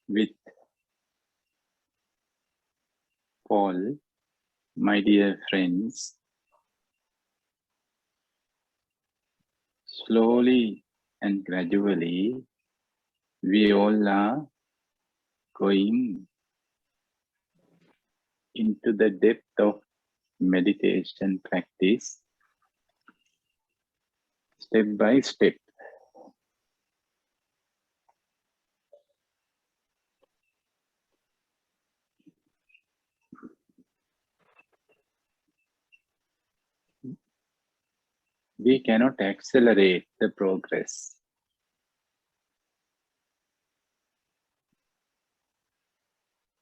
with Paul, my dear friends, slowly and gradually, we all are going into the depth of meditation practice, step by step. We cannot accelerate the progress,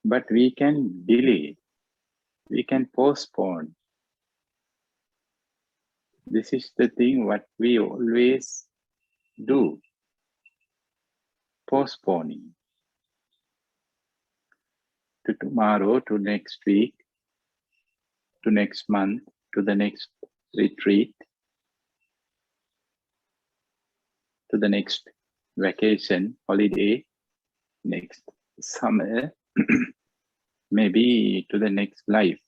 but we can delay, we can postpone. This is the thing what we always do, postponing. To tomorrow, to next week, to next month, to the next retreat, to the next vacation, holiday, next summer, maybe to the next life.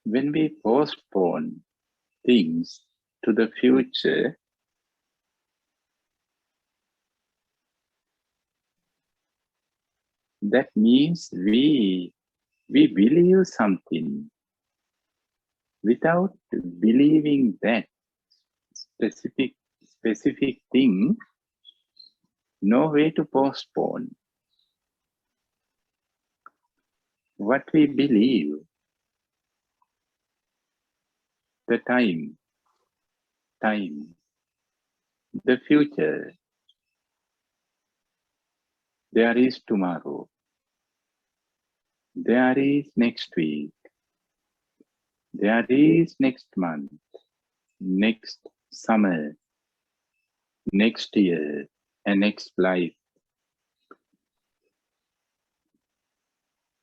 When we postpone things to the future, that means we believe something. Without believing that specific thing, no way to postpone. What we believe, the time, the future, there is tomorrow, there is next week, there is next month, next summer, next year, and next life.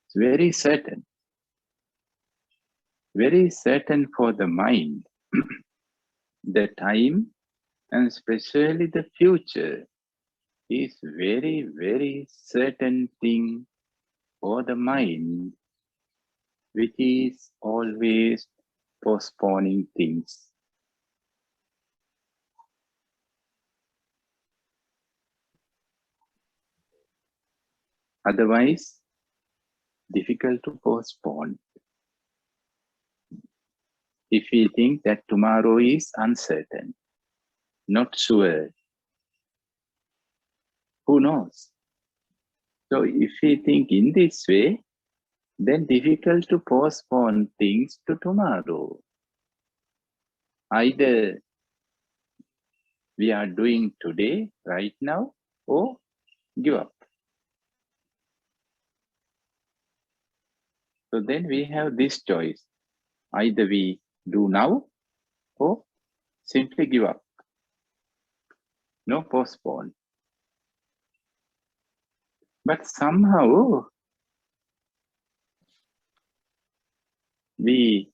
It's very certain for the mind. The time and especially the future is very, very certain thing for the mind, which is always postponing things. Otherwise, difficult to postpone. If we think that tomorrow is uncertain, not sure, who knows? So if we think in this way, then difficult to postpone things to tomorrow. Either we are doing today, right now, or give up. So then we have this choice. Either we do now or simply give up. No postpone. But somehow we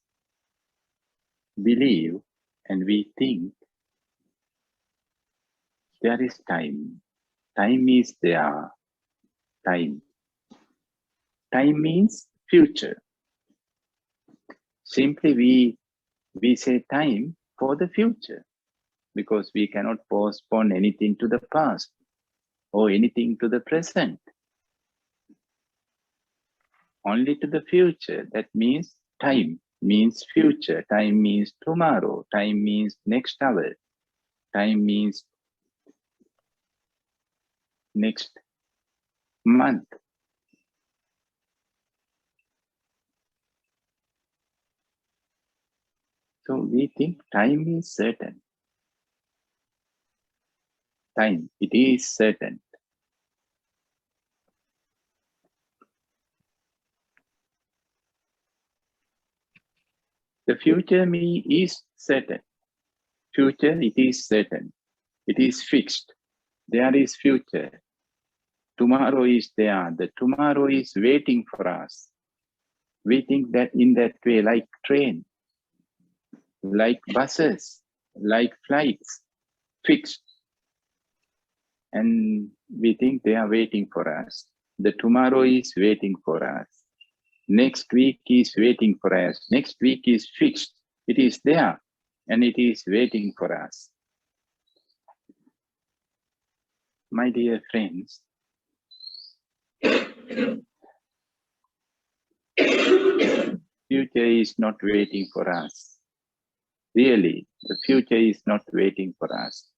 believe and we think there is time. Time is there. Time. Time means future. Simply we say time for the future because we cannot postpone anything to the past or anything to the present. Only to the future. That means time means future. Time means tomorrow. Time means next hour. Time means next month. So we think time is certain. Time, it is certain. The future me is certain. Future, it is certain. It is fixed. There is future. tomorrow is there. The tomorrow is waiting for us. We think that in that way, like train, like buses, like flights, fixed. And we think they are waiting for us. The tomorrow is waiting for us. Next week is waiting for us. Next week is fixed. It is there and it is waiting for us. My dear friends, future is not waiting for us. Really, the future is not waiting for us.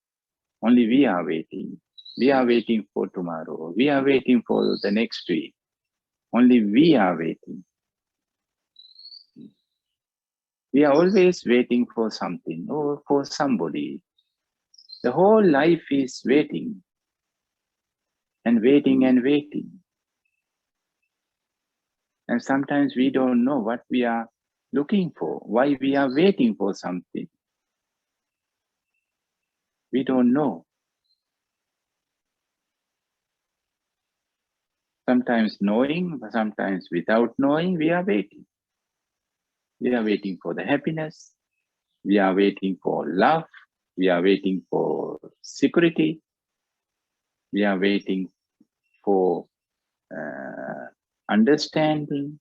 Only we are waiting. We are waiting for tomorrow. We are waiting for the next week. Only we are waiting. We are always waiting for something or for somebody. The whole life is waiting and waiting and waiting. And sometimes we don't know what we are looking for, why we are waiting for something. We don't know. Sometimes knowing, sometimes without knowing, we are waiting. We are waiting for the happiness. We are waiting for love. We are waiting for security. We are waiting for understanding.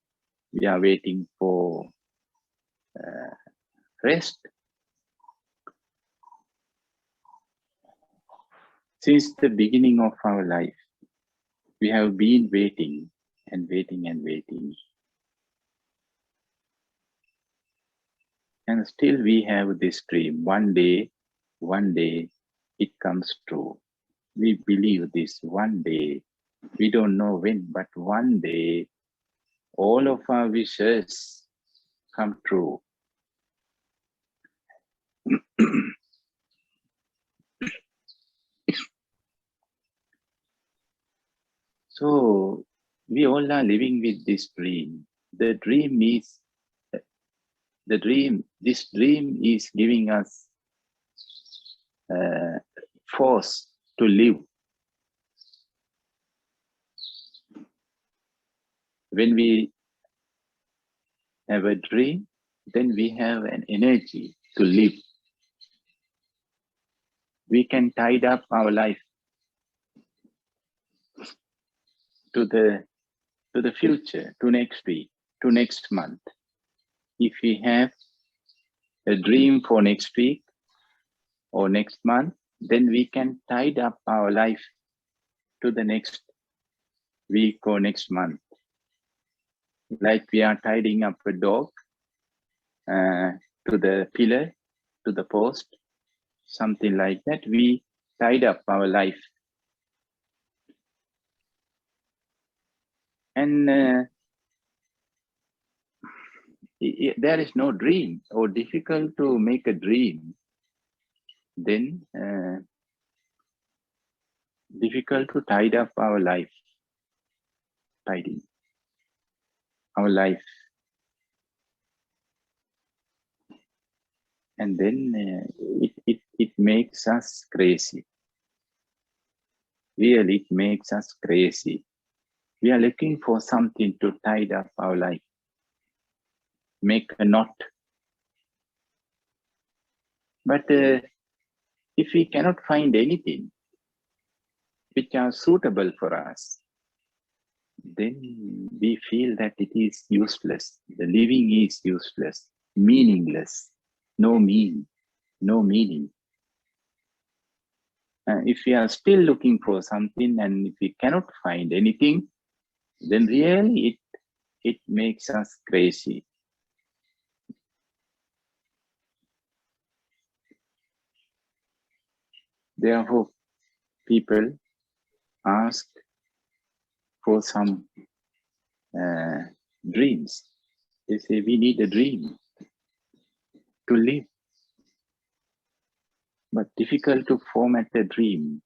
We are waiting for rest. Since the beginning of our life, we have been waiting and waiting and waiting. And still we have this dream. One day it comes true. We believe this one day. We don't know when, but one day all of our wishes come true. So we all are living with this dream. The dream is this dream is giving us force to live. When we have a dream, then we have an energy to live. We can tie up our life to the future, to next week, to next month. If we have a dream for next week or next month, then we can tie up our life to the next week or next month. Like we are tidying up a dog to the pillar, to the post, something like that. We tied up our life. And there is no dream or difficult to make a dream, then difficult to tie up our life, tidying our life. And then it makes us crazy. Really, it makes us crazy. We are looking for something to tie up our life, make a knot. But if we cannot find anything which are suitable for us, then we feel that it is useless. The living is useless, meaningless, no meaning. If we are still looking for something and if we cannot find anything, then really it makes us crazy. Therefore, people ask for some dreams. They say, we need a dream to live. But difficult to format a dream.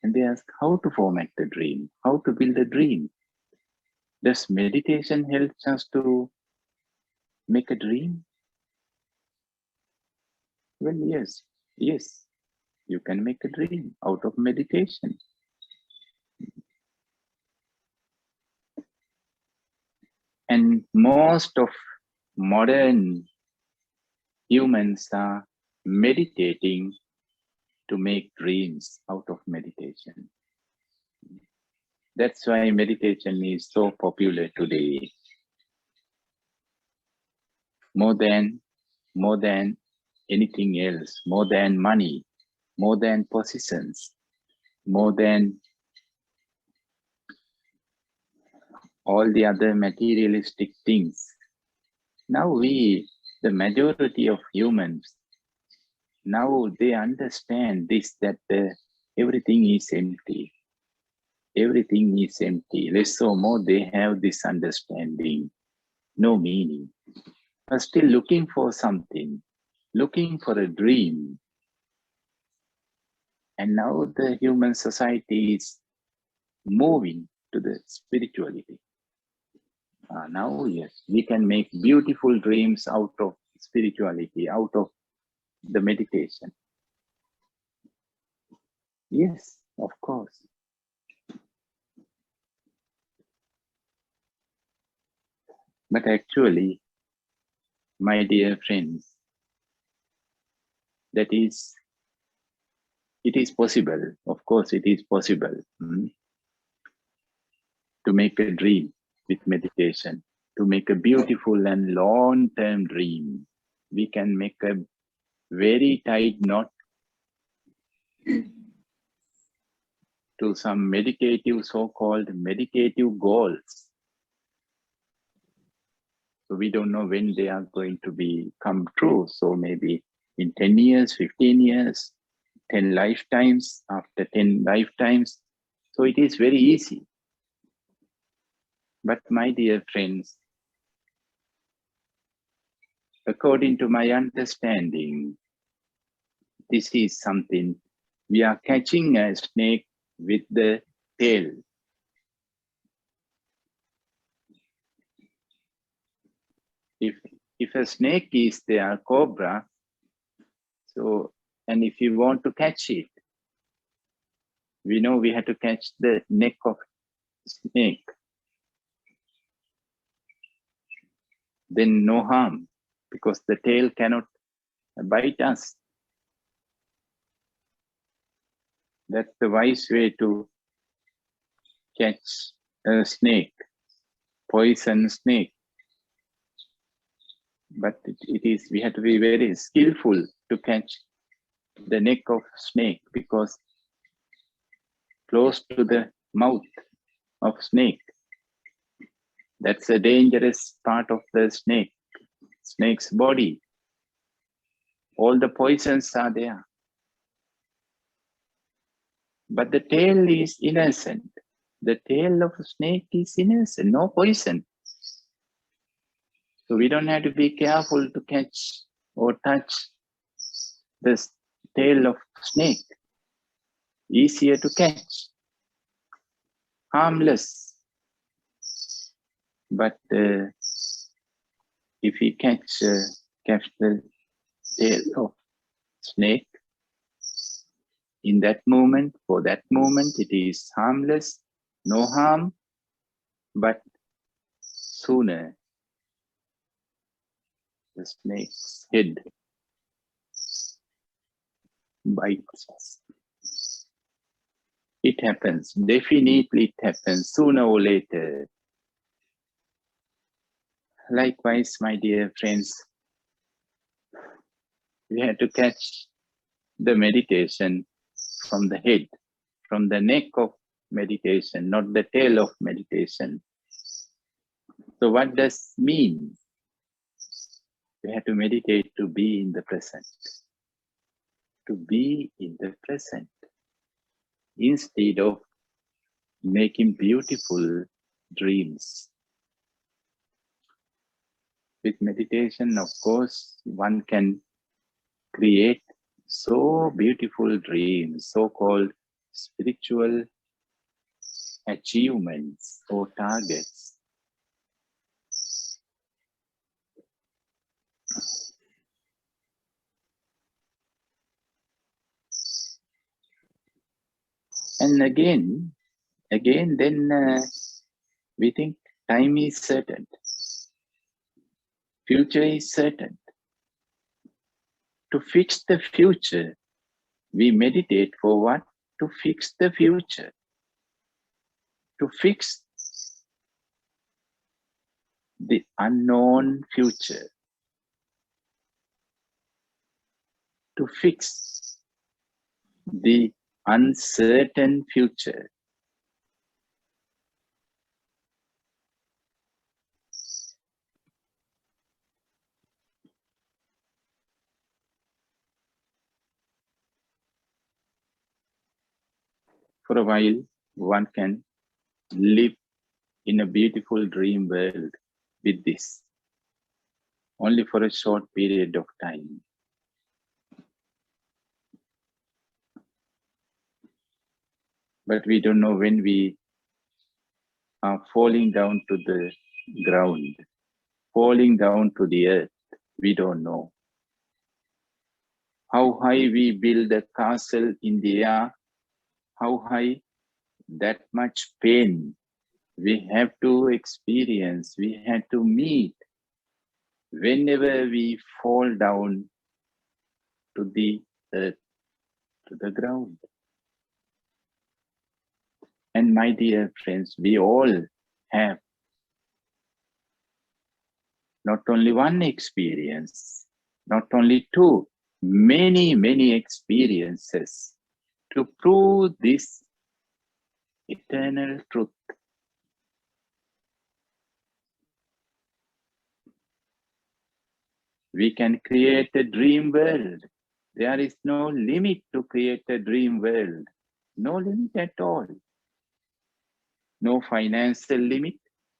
And they ask how to format the dream, how to build a dream. Does meditation help us to make a dream? Well, yes, you can make a dream out of meditation. most of modern humans are meditating to make dreams out of meditation. That's why meditation is so popular today. More than anything else, more than money, more than positions, more than all the other materialistic things. Now the majority of humans, now they understand this, that everything is empty. Everything is empty. Less or more, they have this understanding, no meaning. But still looking for something, looking for a dream. And now the human society is moving to the spirituality. Now, yes, we can make beautiful dreams out of spirituality, out of the meditation. Yes, of course. But actually, my dear friends, it is possible, of course it is possible to make a dream with meditation, to make a beautiful and long-term dream. We can make a very tight knot to some meditative, so-called meditative goals. So we don't know when they are going to come true. So maybe in 10 years, 15 years, 10 lifetimes, after 10 lifetimes. So it is very easy. But my dear friends, according to my understanding, this is something, we are catching a snake with the tail. If a snake is there, cobra, so, and if you want to catch it, we know we have to catch the neck of snake. Then no harm, because the tail cannot bite us. That's the wise way to catch a snake, poison snake. But we have to be very skillful to catch the neck of snake, because close to the mouth of snake, that's a dangerous part of the snake's body. All the poisons are there. But the tail is innocent. The tail of a snake is innocent, no poison. So we don't have to be careful to catch or touch the tail of snake. Easier to catch, harmless. But if we catch the tail of snake, in that moment, for that moment, it is harmless, no harm, but sooner the snake's head bites us. It happens, definitely it happens, sooner or later. Likewise, my dear friends, we have to catch the meditation from the head, from the neck of meditation, not the tail of meditation. So what does mean? We have to meditate to be in the present. To be in the present. Instead of making beautiful dreams. With meditation, of course, one can create so beautiful dreams, so-called spiritual achievements or targets. And again, then we think time is certain. Future is certain. To fix the future, we meditate for what? To fix the future. To fix the unknown future. To fix the uncertain future. For a while, one can live in a beautiful dream world with this, only for a short period of time. But we don't know when we are falling down to the ground, falling down to the earth. We don't know. How high we build a castle in the air, how high, that much pain we have to experience, we have to meet whenever we fall down to the earth, to the ground. And my dear friends, we all have not only one experience, not only two, many, many experiences to prove this eternal truth. We can create a dream world. There is no limit to create a dream world. No limit at all. No financial limit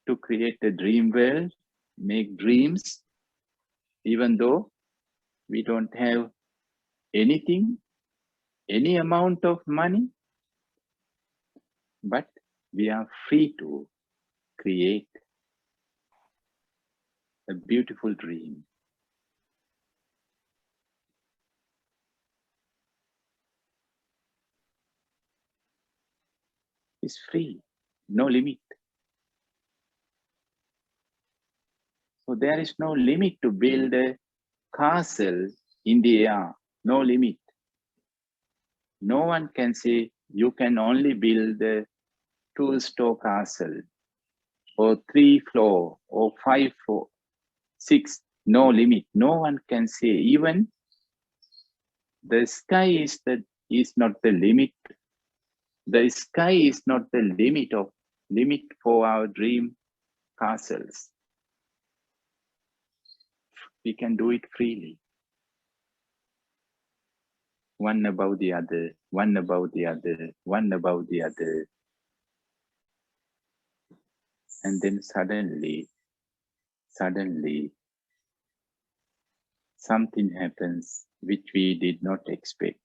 to create a dream world, make dreams, even though we don't have anything, any amount of money, but we are free to create a beautiful dream. It's free, no limit. So there is no limit to build a castle in the air, no limit. No one can say you can only build a 2-story castle or 3-floor or 5-floor, 6, no limit. No one can say. Even the sky is not the limit. The sky is not the limit for our dream castles. We can do it freely. One above the other, one above the other, one above the other. And then suddenly, something happens which we did not expect,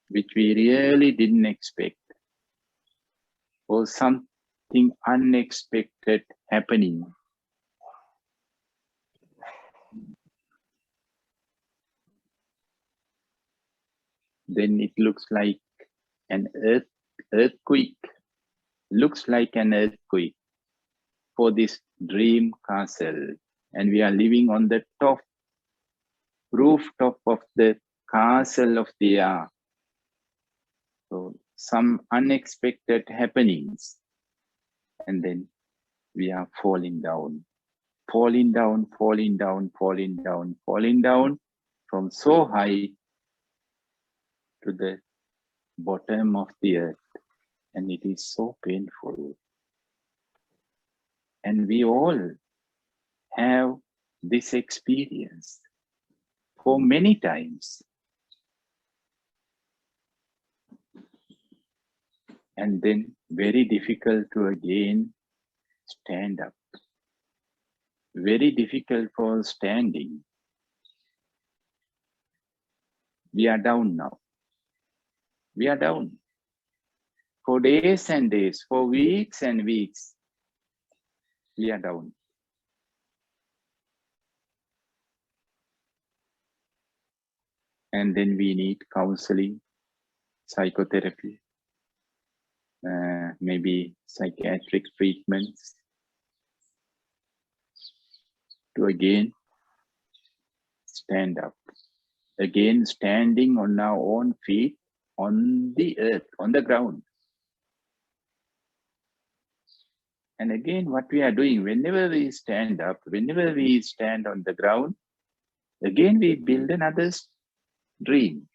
which we really didn't expect, or something unexpected happening. Then it looks like an earthquake, looks like an earthquake for this dream castle. And we are living on the rooftop of the castle of the air. So some unexpected happenings. And then we are falling down from so high to the bottom of the earth. And it is so painful. And we all have this experience for many times. And then very difficult to again stand up. Very difficult for standing. We are down now. We are down. For days and days, for weeks and weeks, we are down. And then we need counseling, psychotherapy, maybe psychiatric treatments. to again stand up. Again standing on our own feet on the earth, on the ground. And again, what we are doing, whenever we stand up, whenever we stand on the ground, again we build another dream.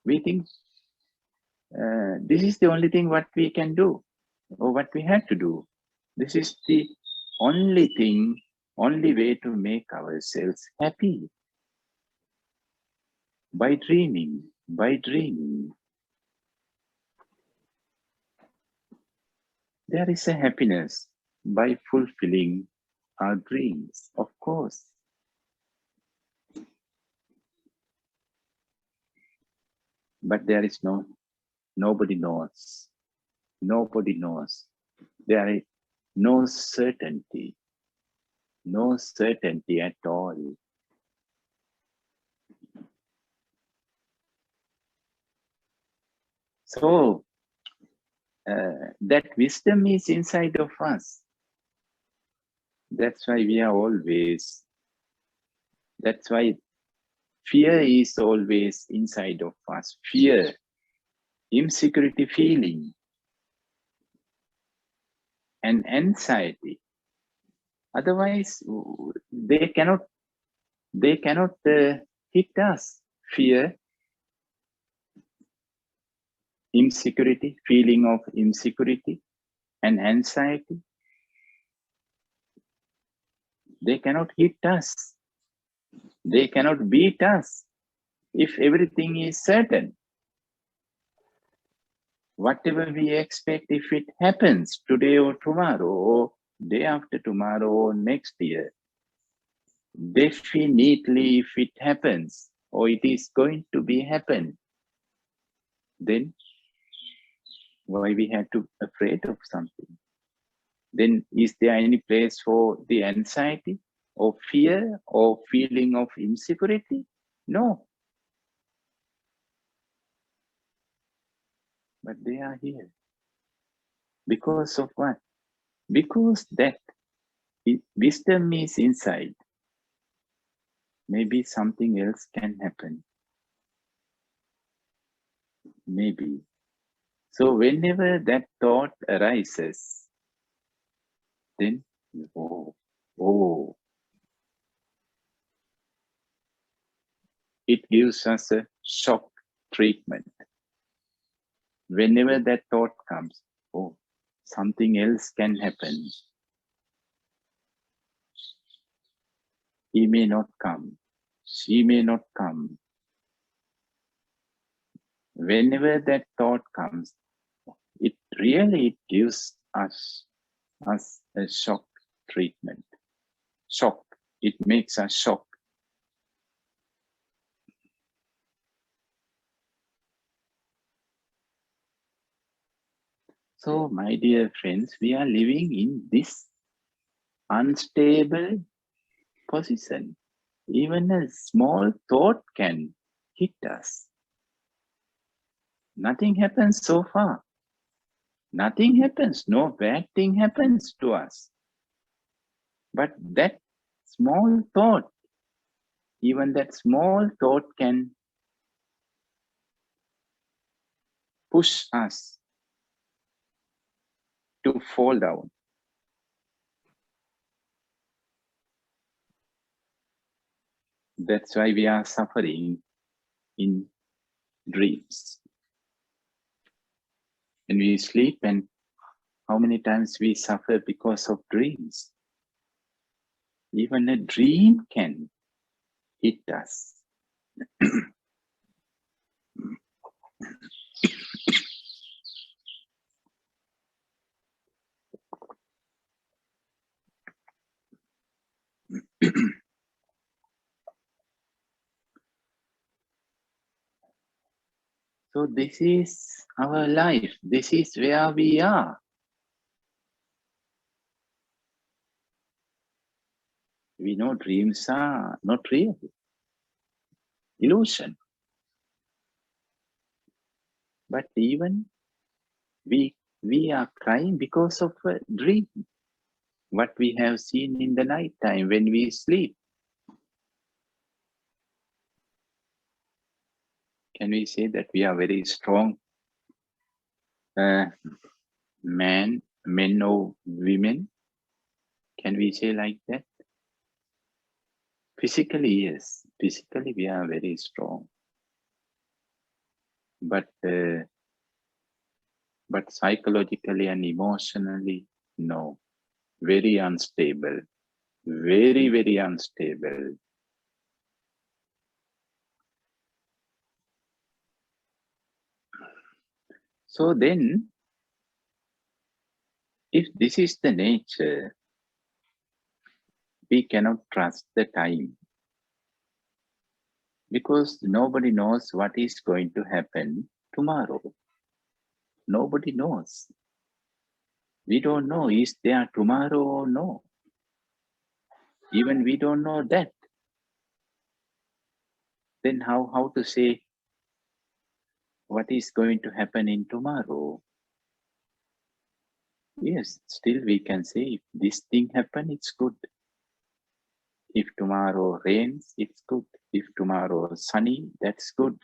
We think this is the only thing what we can do, or what we have to do. This is the only thing, only way to make ourselves happy. By dreaming, by dreaming. There is a happiness by fulfilling our dreams, of course. But there is nobody knows. Nobody knows. There is no certainty at all. So, that wisdom is inside of us. That's why we are always, that's why fear is always inside of us. Fear, insecurity feeling, and anxiety. Otherwise, they cannot hit us. Fear, insecurity, feeling of insecurity, and anxiety. They cannot hit us. They cannot beat us if everything is certain. Whatever we expect, if it happens today or tomorrow, or day after tomorrow, or next year, definitely if it happens, or it is going to be happen, then why we have to be afraid of something? Then is there any place for the anxiety or fear or feeling of insecurity? No. But they are here. Because of what? Because that wisdom is inside. Maybe something else can happen. Maybe. So whenever that thought arises, then, oh, it gives us a shock treatment. Whenever that thought comes, oh, something else can happen. He may not come. She may not come. Whenever that thought comes, it really gives us a shock treatment. Shock. It makes us shock. So, my dear friends, we are living in this unstable position. Even a small thought can hit us. Nothing happens so far. Nothing happens. No bad thing happens to us. But that small thought, even that small thought can push us to fall down. That's why we are suffering in dreams. And we sleep, and how many times we suffer because of dreams. Even a dream can hit us. So this is our life. This is where we are. We know dreams are not real. Illusion. But even we are crying because of a dream. what we have seen in the night time when we sleep. Can we say that we are very strong men or women? Can we say like that? Physically, yes. Physically, we are very strong. But psychologically and emotionally, no. Very unstable. Very, very unstable. So then, if this is the nature, we cannot trust the time. Because nobody knows what is going to happen tomorrow. Nobody knows. We don't know, is there tomorrow or no? Even we don't know that. Then how to say what is going to happen in tomorrow? Yes, still we can say if this thing happen, it's good. If tomorrow rains, it's good. If tomorrow sunny, that's good.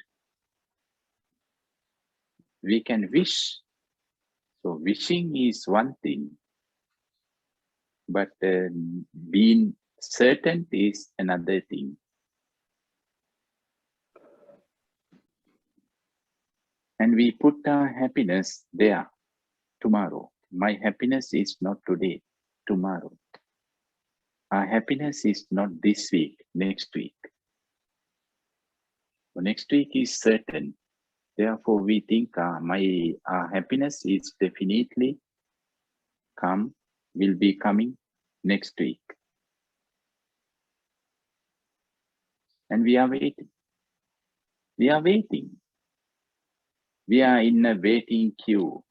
We can wish. So wishing is one thing, but being certain is another thing. And we put our happiness there, tomorrow. My happiness is not today, tomorrow. Our happiness is not this week, next week. So next week is certain. Therefore, we think our happiness is definitely will be coming next week. And we are waiting. We are waiting. We are in a waiting queue.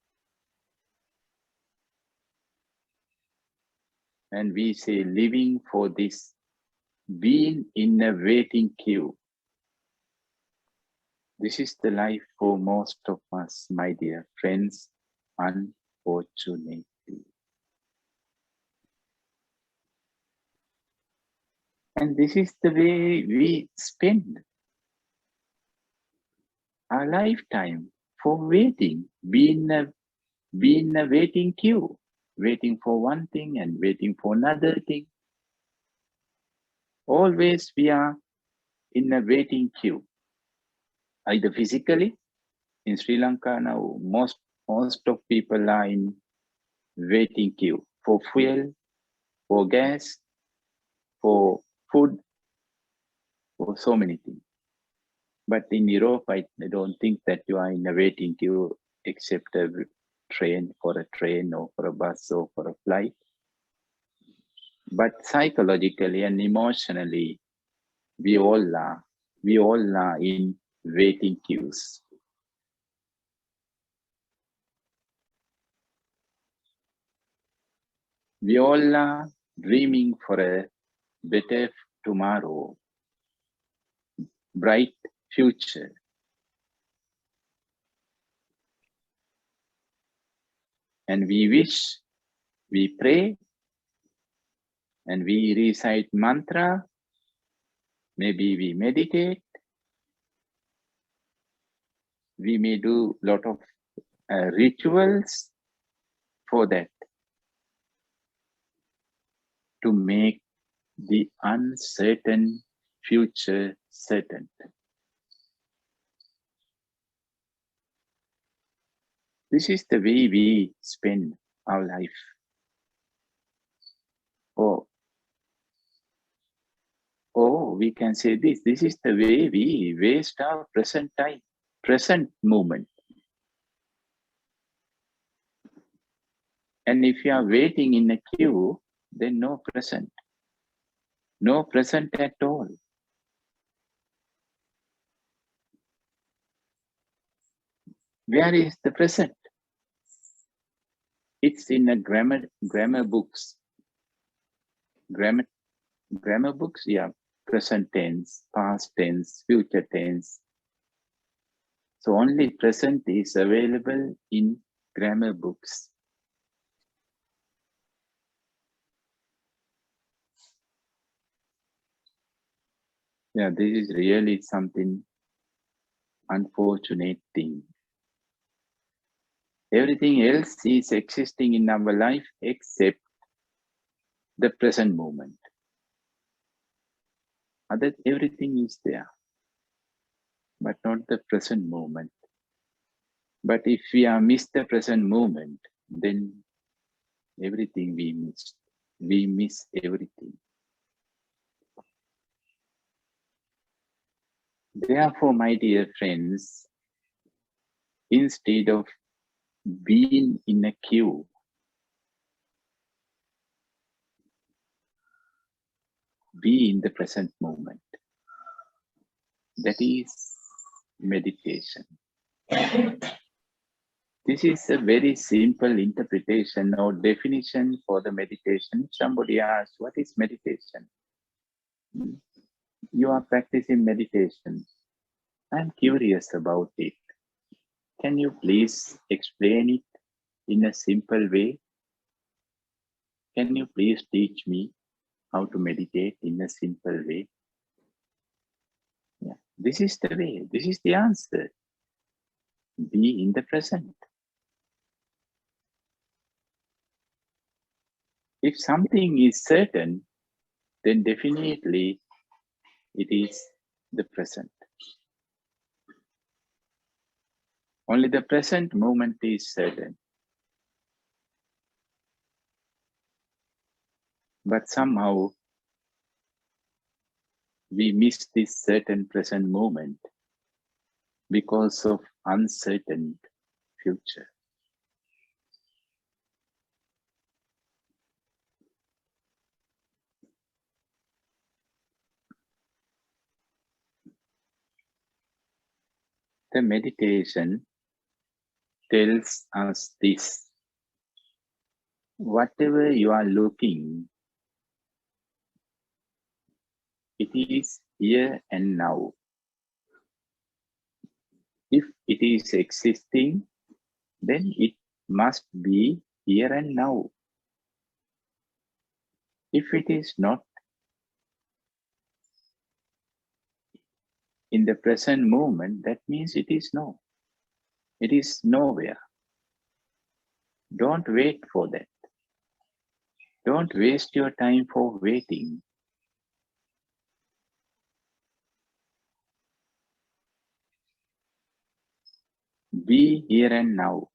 And we say living for this, being in a waiting queue. This is the life for most of us, my dear friends, unfortunately. And this is the way we spend our lifetime for waiting, being a waiting queue, waiting for one thing and waiting for another thing. Always we are in a waiting queue, either physically. In Sri Lanka now, most of people are in waiting queue for fuel, for gas, for food, for so many things. But in Europe, I don't think that you are in a waiting queue except a train or a bus or for a flight. But psychologically and emotionally, we all are in waiting queues. We all are dreaming for a better tomorrow, bright future. And we wish, we pray, and we recite mantra, maybe we meditate, we may do a lot of rituals for that, to make the uncertain future certain. This is the way we spend our life. Or we can say this is the way we waste our present time, present moment. And if you are waiting in a queue, then no present at all. Where is the present? It's in a grammar books. Grammar books, yeah. Present tense, past tense, future tense. So only present is available in grammar books. Yeah, this is really something unfortunate thing. Everything else is existing in our life except the present moment. Everything is there, but not the present moment. But if we are miss the present moment, then everything we miss. We miss everything. Therefore, my dear friends, instead of being in a queue, be in the present moment. That is meditation. This is a very simple interpretation or definition for the meditation. Somebody asks, what is meditation? You are practicing meditation. I'm curious about it. Can you please explain it in a simple way? Can you please teach me how to meditate in a simple way? Yeah. This is the way. This is the answer. Be in the present. If something is certain, then definitely it is the present. Only the present moment is certain. But somehow we miss this certain present moment because of uncertain future. The meditation tells us this. Whatever you are looking, it is here and now. If it is existing, then it must be here and now. If it is not in the present moment, that means it is no. It is nowhere. Don't wait for that. Don't waste your time for waiting. Be here and now.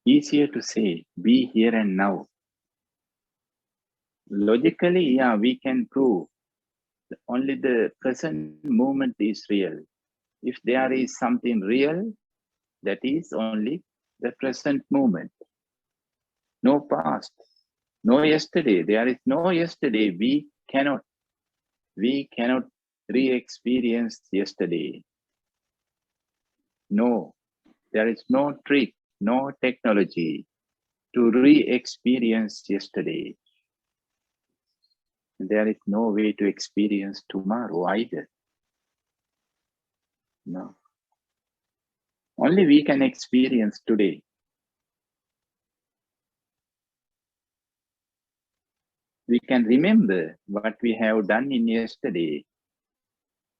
Easier to say, be here and now. Logically, yeah, we can prove only the present moment is real. If there is something real, that is only the present moment. No past, no yesterday. There is no yesterday. We cannot re-experience yesterday. No, there is no trick, no technology to re-experience yesterday. There is no way to experience tomorrow either. No. Only we can experience today. We can remember what we have done in yesterday.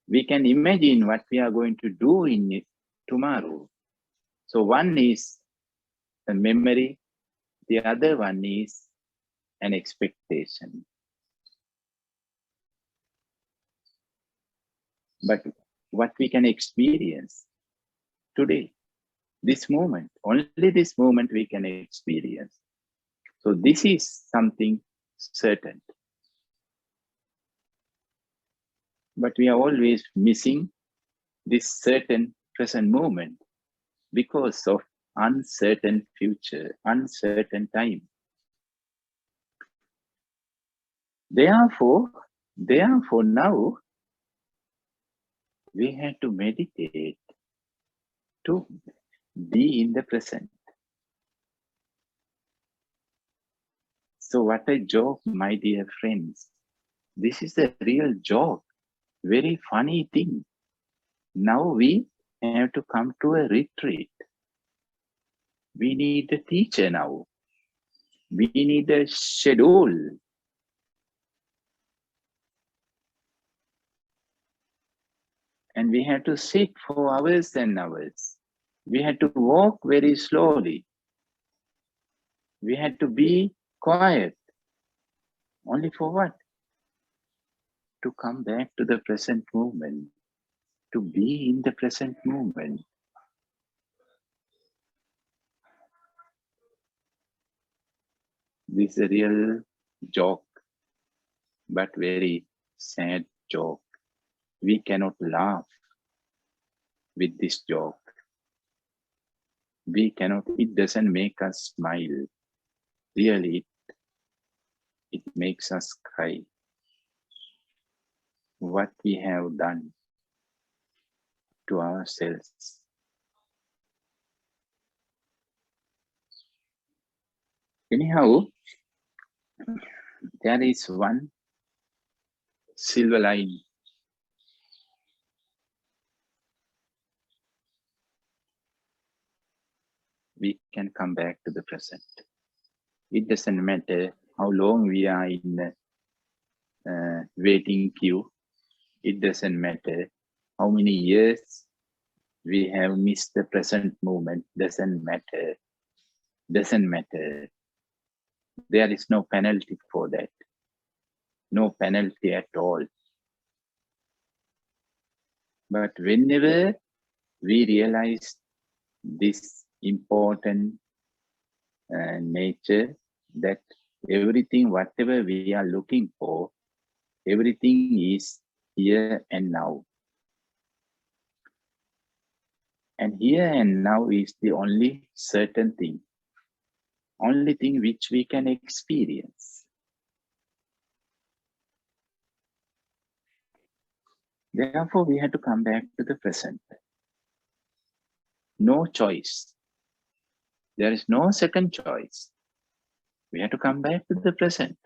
We can imagine what we are going to do in tomorrow. So one is a memory, the other one is an expectation. But what we can experience today, this moment, only this moment we can experience. So this is something certain. But we are always missing this certain present moment because of uncertain future, uncertain time. Therefore now we have to meditate to be in the present. So what a joke, my dear friends. This is a real joke, very funny thing. Now we have to come to a retreat. We need a teacher now. We need a schedule. And we have to sit for hours and hours. We had to walk very slowly. We had to be quiet. Only for what? To come back to the present moment. To be in the present moment. This is a real joke, but very sad joke. We cannot laugh with this joke. We cannot, it doesn't make us smile. Really, it makes us cry. What we have done to ourselves. Anyhow, there is one silver line. We can come back to the present. It doesn't matter how long we are in waiting queue. It doesn't matter how many years we have missed the present moment. Doesn't matter. Doesn't matter. There is no penalty for that. No penalty at all. But whenever we realize this important nature, that everything, whatever we are looking for, everything is here and now. And here and now is the only certain thing, only thing which we can experience. Therefore, we have to come back to the present. No choice. There is no second choice. We have to come back to the present.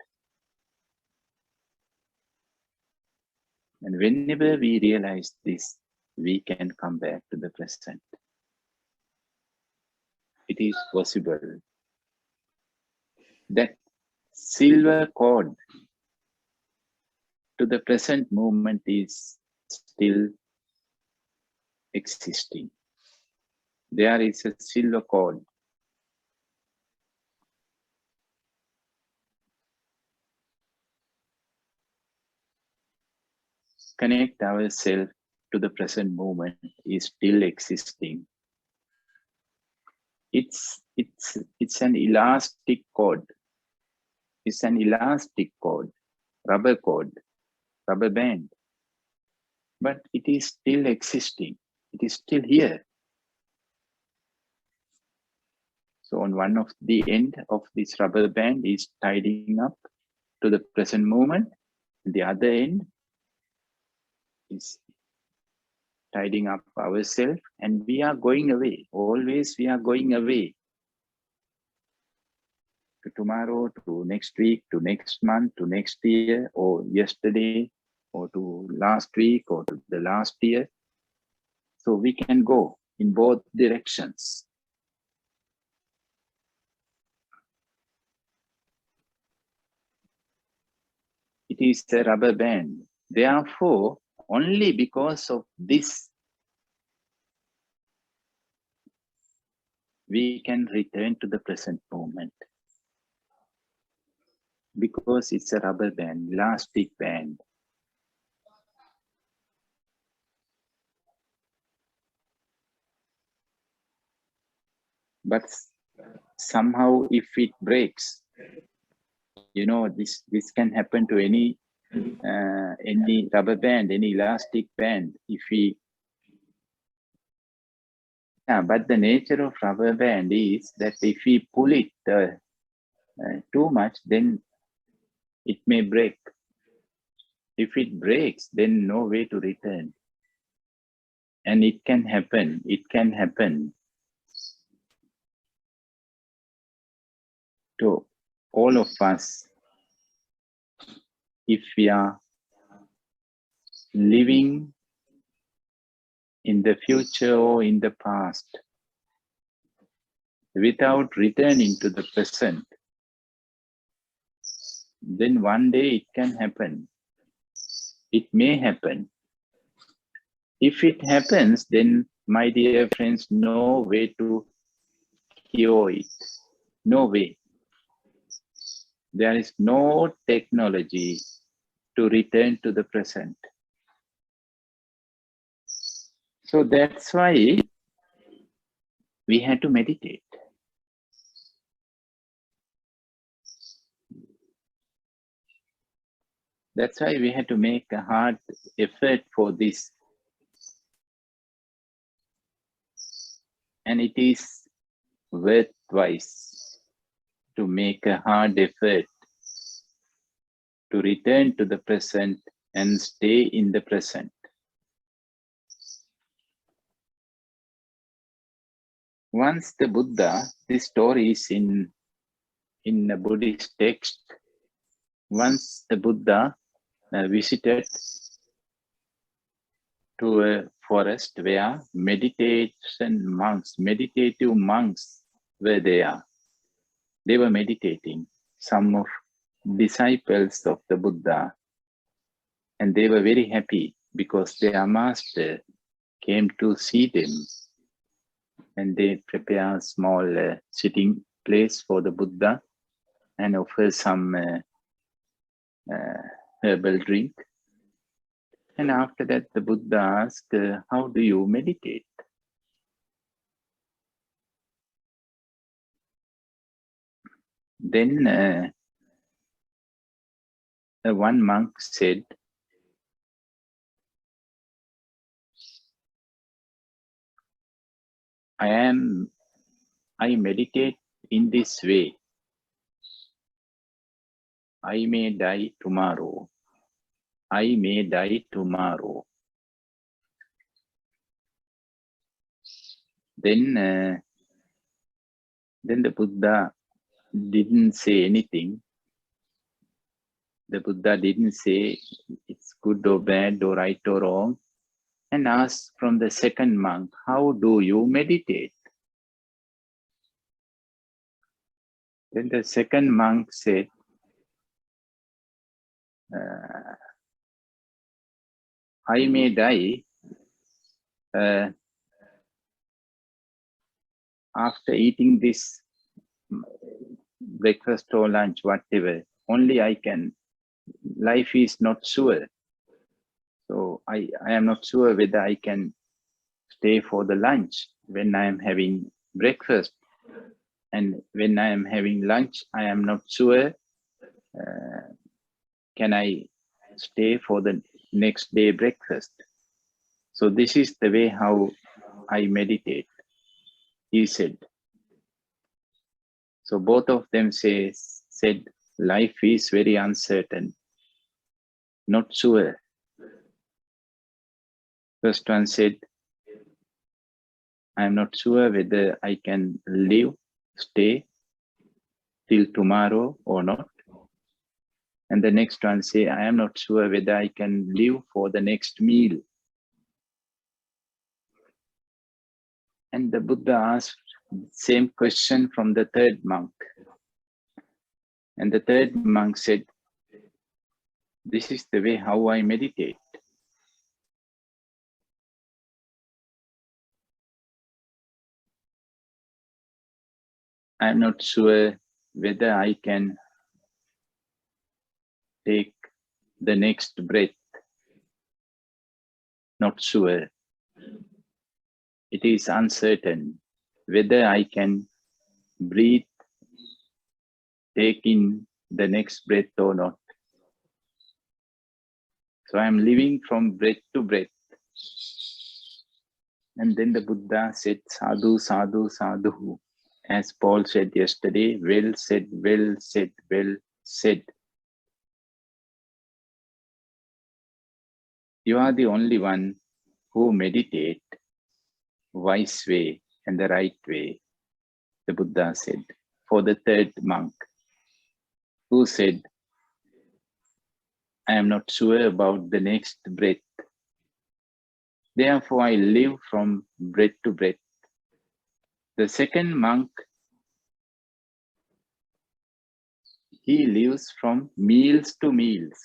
And whenever we realize this, we can come back to the present. It is possible. That silver cord to the present moment is still existing. There is a silver cord. Connect ourselves to the present moment is still existing. It's an elastic cord. It's an elastic cord, rubber cord, rubber band. But it is still existing. It is still here. So on one of the end of this rubber band is tidying up to the present moment. The other end is tidying up ourselves, and we are going away. Always we are going away. To tomorrow, to next week, to next month, to next year, or yesterday, or to last week, or to the last year. So we can go in both directions. It is a rubber band. Therefore, only because of this, we can return to the present moment. Because it's a rubber band, elastic band. But somehow if it breaks, you know, this can happen to any rubber band, any elastic band. If we, but the nature of rubber band is that if we pull it too much, then it may break. If it breaks, then no way to return. And it can happen to all of us if we are living in the future or in the past. without returning to the present, then one day it can happen. It may happen. If it happens, then, my dear friends, no way to cure it. No way. There is no technology to return to the present. So that's why we had to meditate. That's why we had to make a hard effort for this. And it is worthwhile to make a hard effort to return to the present and stay in the present. Once the Buddha, this story is in a Buddhist text, once the Buddha visited to a forest where meditative monks were there. They were meditating, some of disciples of the Buddha, and they were very happy because their master came to see them, and they prepared a small sitting place for the Buddha and offer some herbal drink. And after that, the Buddha asked, how do you meditate? Then one monk said, I meditate in this way. I may die tomorrow. I may die tomorrow. Then the Buddha didn't say anything. The Buddha didn't say it's good or bad or right or wrong, and asked from the second monk, how do you meditate? Then the second monk said, I may die after eating this breakfast or lunch, whatever. Only I can. Life is not sure. So I am not sure whether I can stay for the lunch when I am having breakfast. And when I am having lunch, I am not sure can I stay for the next day breakfast. So this is the way how I meditate, he said. So both of them said, life is very uncertain, not sure. First one said, I am not sure whether I can stay till tomorrow or not. And the next one say, I am not sure whether I can live for the next meal. And the Buddha asked the same question from the third monk. And the third monk said, this is the way how I meditate. I am not sure whether I can take the next breath. Not sure. It is uncertain whether I can breathe, take in the next breath or not. So I am living from breath to breath. And then the Buddha said, sadhu, sadhu, sadhu. As Paul said yesterday, well said, well said, well said. You are the only one who meditate wise way and the right way, the Buddha said, for the third monk, who said, I am not sure about the next breath. Therefore, I live from breath to breath. The second monk he lives from meals to meals.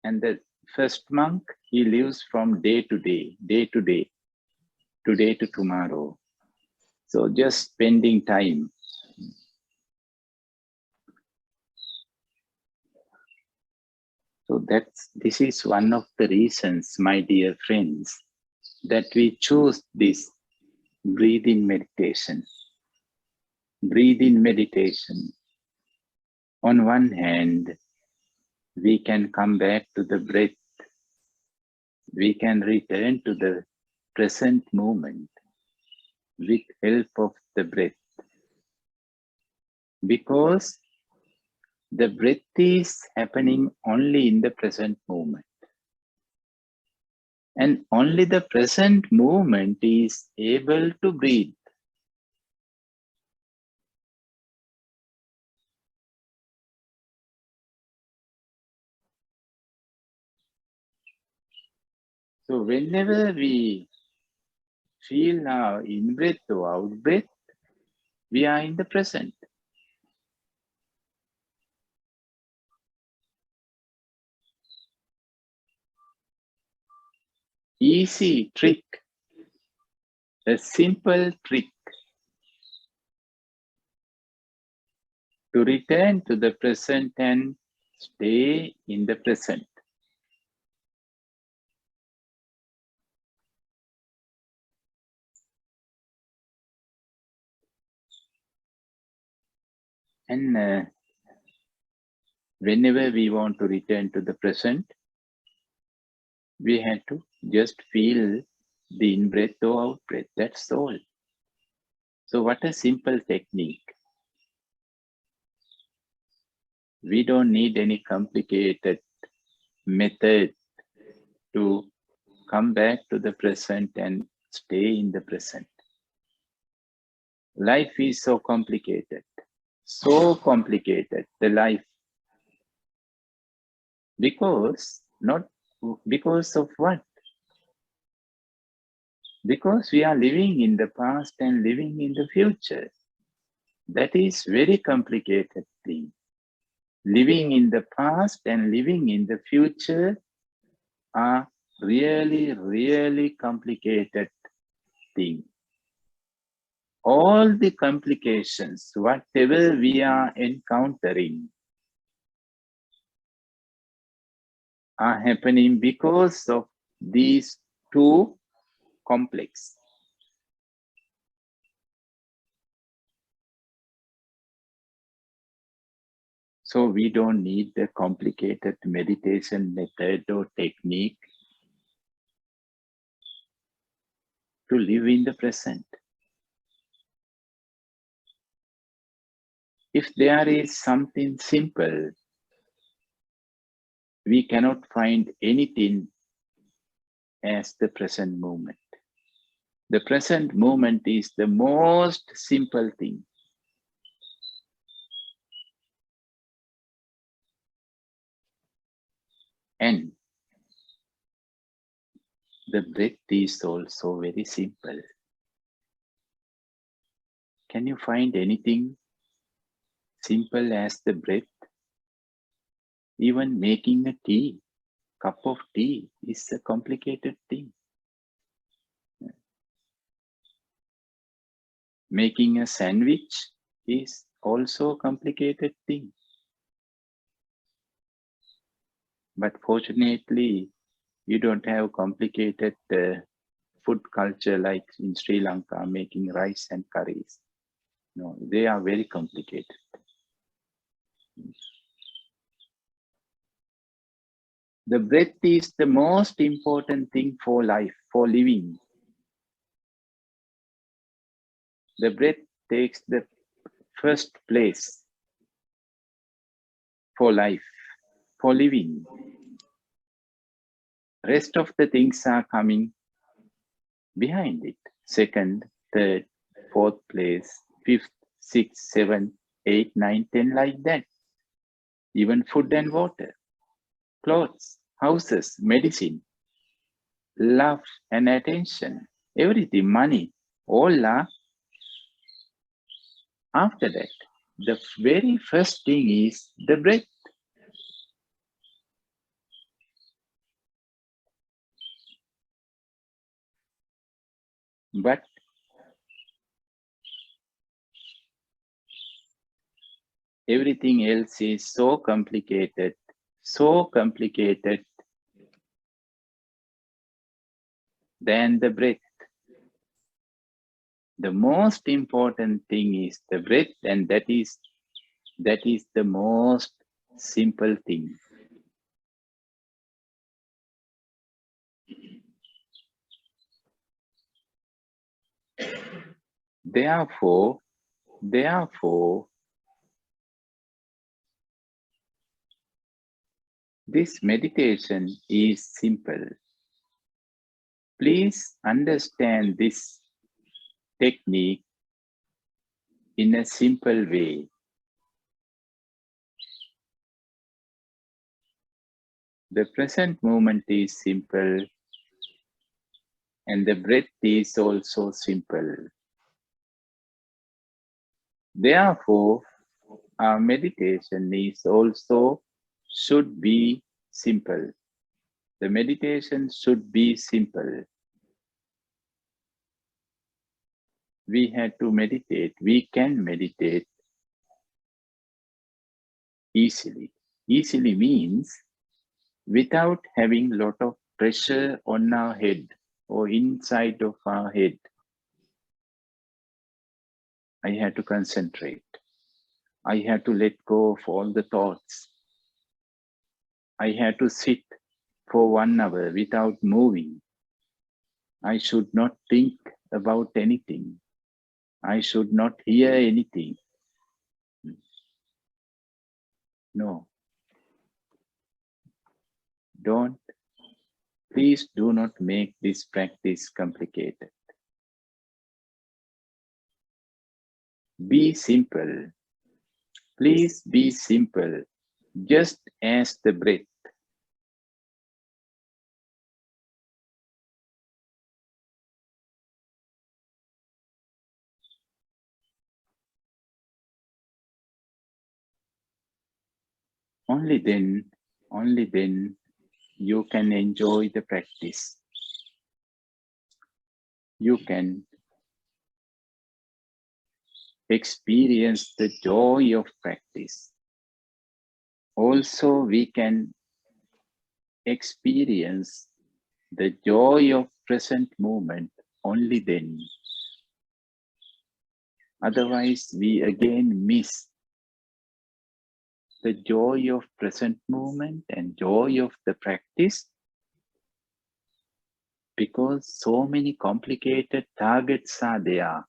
And the first monk, he lives from day to day, today to tomorrow. So just spending time. So this is one of the reasons, my dear friends, that we choose this breathing meditation. Breathing meditation. On one hand, we can come back to the breath. We can return to the present moment with help of the breath. Because the breath is happening only in the present moment. And only the present moment is able to breathe. So whenever we feel our in-breath or out-breath, we are in the present. Easy trick, a simple trick to return to the present and stay in the present. And whenever we want to return to the present, we have to just feel the in-breath or out-breath, that's all. So what a simple technique. We don't need any complicated method to come back to the present and stay in the present. Life is so complicated, the life. Because of what? Because we are living in the past and living in the future. That is very complicated thing. Living in the past and living in the future are really, really complicated thing. All the complications, whatever we are encountering, are happening because of these two complex. So we don't need the complicated meditation method or technique to live in the present. If there is something simple, we cannot find anything as the present moment. The present moment is the most simple thing. And the breath is also very simple. Can you find anything simple as the breath? Even making a cup of tea is a complicated thing. Making a sandwich is also a complicated thing. But fortunately, you don't have complicated food culture like in Sri Lanka, making rice and curries. No, they are very complicated. The breath is the most important thing for life, for living. The breath takes the first place for life, for living. Rest of the things are coming behind it. Second, third, fourth place, fifth, sixth, seventh, 8, 9, 10, like that. Even food and water, clothes, houses, medicine, love and attention, everything, money, all are After that, the very first thing is the breath. But everything else is so complicated than the breath. The most important thing is the breath, and that is the most simple thing. Therefore, this meditation is simple. Please understand this technique in a simple way. The present moment is simple, and the breath is also simple. Therefore, our meditation is also should be simple. The meditation should be simple. We have to meditate. We can meditate easily. Easily means without having a lot of pressure on our head or inside of our head. I have to concentrate. I have to let go of all the thoughts. I have to sit for 1 hour without moving. I should not think about anything. I should not hear anything. No. Don't. Please do not make this practice complicated. Be simple. Please be simple, just as the breath. Only then you can enjoy the practice. You can experience the joy of practice. Also, we can experience the joy of present moment only then. Otherwise, we again miss the joy of present moment and joy of the practice, because so many complicated targets are there.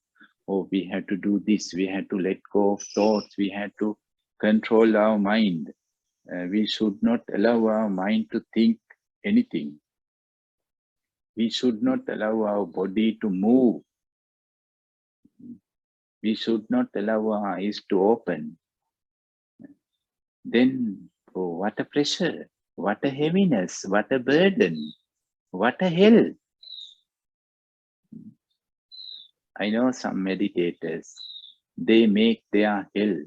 Oh, we have to do this, we have to let go of thoughts, we have to control our mind. We should not allow our mind to think anything. We should not allow our body to move. We should not allow our eyes to open. Then, oh, what a pressure, what a heaviness, what a burden, what a hell. I know some meditators, they make their hell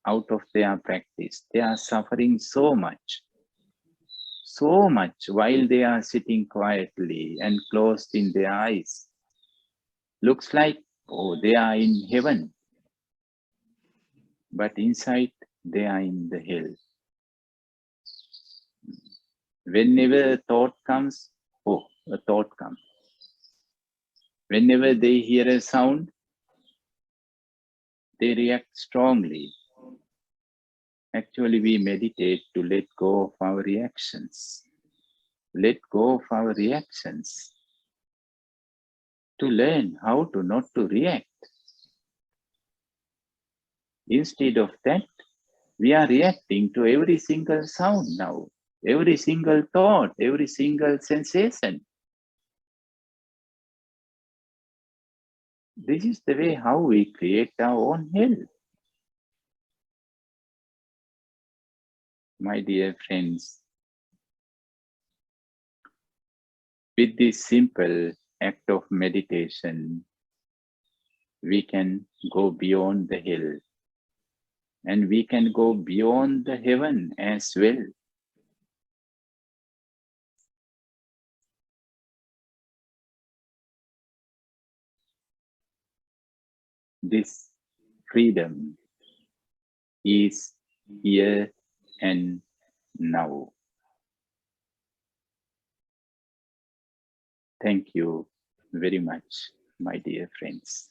out of their practice. They are suffering so much while they are sitting quietly and closed in their eyes. Looks like, oh, they are in heaven, but inside they are in the hell. Whenever a thought comes, oh, a thought comes. Whenever they hear a sound, they react strongly. Actually, we meditate to let go of our reactions. Let go of our reactions. To learn how to not to react. Instead of that, we are reacting to every single sound now, every single thought, every single sensation. This is the way how we create our own hell. My dear friends, with this simple act of meditation, we can go beyond the hill, and we can go beyond the heaven as well. This freedom is here and now. Thank you very much, my dear friends.